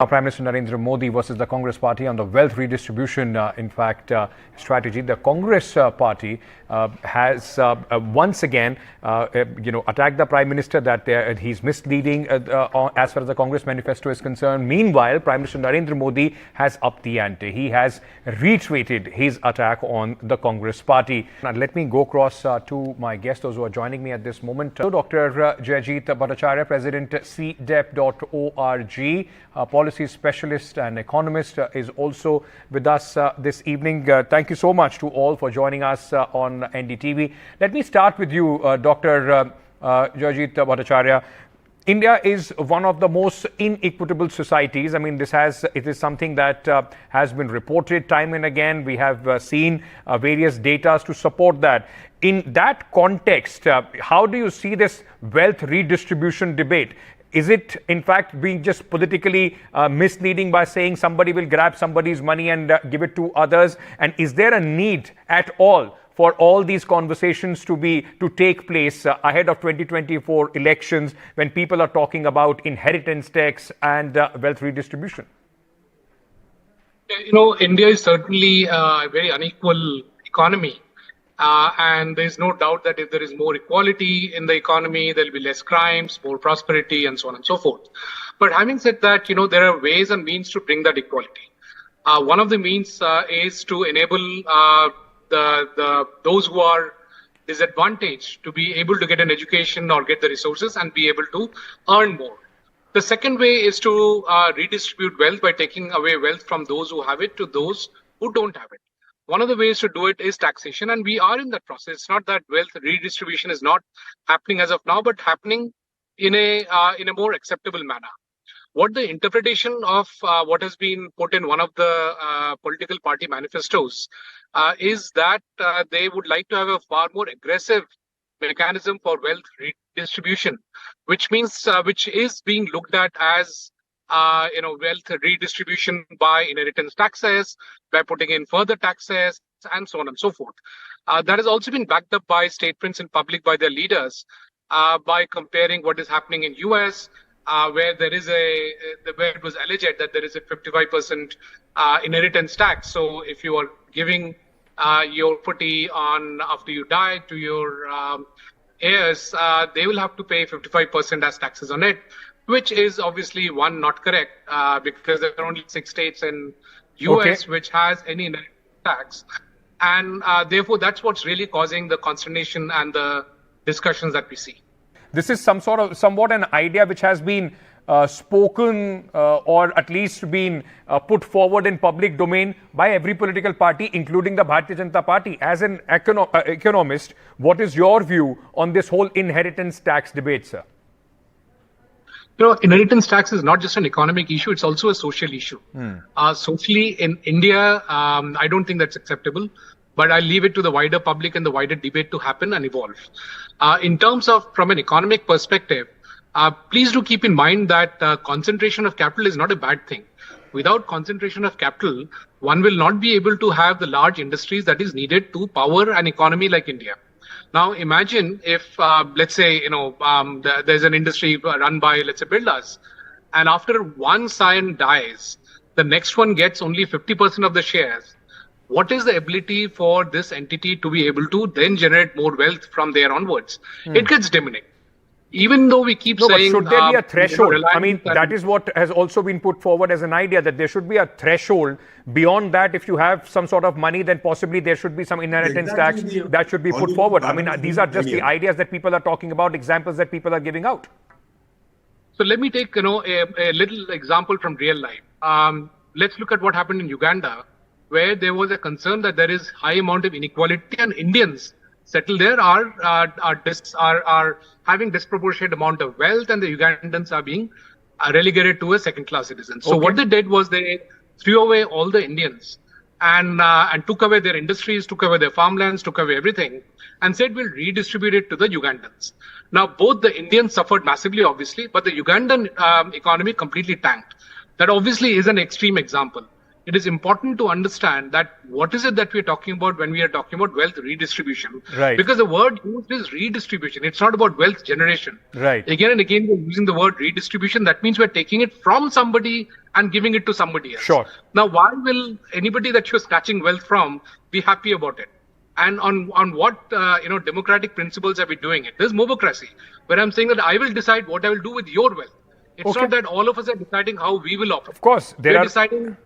Prime Minister Narendra Modi versus the Congress Party on the wealth redistribution, strategy. The Congress Party has once again, attacked the Prime Minister that he's misleading as far as the Congress manifesto is concerned. Meanwhile, Prime Minister Narendra Modi has upped the ante. He has retweeted his attack on the Congress Party. Now, let me go across to my guests, those who are joining me at this moment. Dr. Jayajit Bhattacharya, President C-DEP.org. Policy specialist and economist, is also with us this evening. Thank you so much to all for joining us on NDTV. Let me start with you, Dr. Jayajit Bhattacharya. India is one of the most inequitable societies. I mean, it is something that has been reported time and again. We have seen various data to support that. In that context, how do you see this wealth redistribution debate? Is it, in fact, being just politically misleading by saying somebody will grab somebody's money and give it to others? And is there a need at all for all these conversations to take place ahead of 2024 elections when people are talking about inheritance tax and wealth redistribution? India is certainly a very unequal economy. And there's no doubt that if there is more equality in the economy, there'll be less crimes, more prosperity, and so on and so forth. But having said that, there are ways and means to bring that equality. One of the means is to enable those who are disadvantaged to be able to get an education or get the resources and be able to earn more. The second way is to redistribute wealth by taking away wealth from those who have it to those who don't have it. One of the ways to do it is taxation, and we are in that process. It's not that wealth redistribution is not happening as of now, but happening in a more acceptable manner. What the interpretation of what has been put in one of the political party manifestos is that they would like to have a far more aggressive mechanism for wealth redistribution, which is being looked at as wealth redistribution by inheritance taxes, by putting in further taxes, and so on and so forth. That has also been backed up by statements in public by their leaders, by comparing what is happening in US, where it was alleged that there is a 55% inheritance tax. So if you are giving your property on after you die to your heirs, they will have to pay 55% as taxes on it, which is obviously not correct, because there are only 6 states in US which has any inheritance tax. And therefore, that's what's really causing the consternation and the discussions that we see. This is somewhat an idea which has been spoken or at least been put forward in public domain by every political party, including the Bharatiya Janata Party. As an economist, what is your view on this whole inheritance tax debate, sir? Inheritance tax is not just an economic issue, it's also a social issue. Socially, in India, I don't think that's acceptable, but I'll leave it to the wider public and the wider debate to happen and evolve. In terms of, from an economic perspective, please do keep in mind that concentration of capital is not a bad thing. Without concentration of capital, one will not be able to have the large industries that is needed to power an economy like India. Now, imagine if, let's say, there's an industry run by, let's say, builders, and after one scion dies, the next one gets only 50% of the shares. What is the ability for this entity to be able to then generate more wealth from there onwards? It gets diminished. Even though we keep saying... But should there be a threshold? I mean, that is what has also been put forward as an idea, that there should be a threshold. Beyond that, if you have some sort of money, then possibly there should be some inheritance tax that should be put forward. I mean, these are just the ideas that people are talking about, examples that people are giving out. So let me take, a little example from real life. Let's look at what happened in Uganda, where there was a concern that there is high amount of inequality and Indians settled there are having disproportionate amount of wealth, and the Ugandans are being relegated to a second-class citizen. So what they did was they threw away all the Indians and took away their industries, took away their farmlands, took away everything, and said we'll redistribute it to the Ugandans. Now, both the Indians suffered massively, obviously, but the Ugandan economy completely tanked. That obviously is an extreme example. it is important to understand that what is it that we are talking about when we are talking about wealth redistribution. Right. Because the word used is redistribution. It's not about wealth generation. Right. Again and again, we're using the word redistribution. That means we're taking it from somebody and giving it to somebody else. Sure. Now, why will anybody that you're snatching wealth from be happy about it? And on what democratic principles are we doing it? There's mobocracy, where I'm saying that I will decide what I will do with your wealth. It's Okay. not that all of us are deciding how we will operate. Of course, We're deciding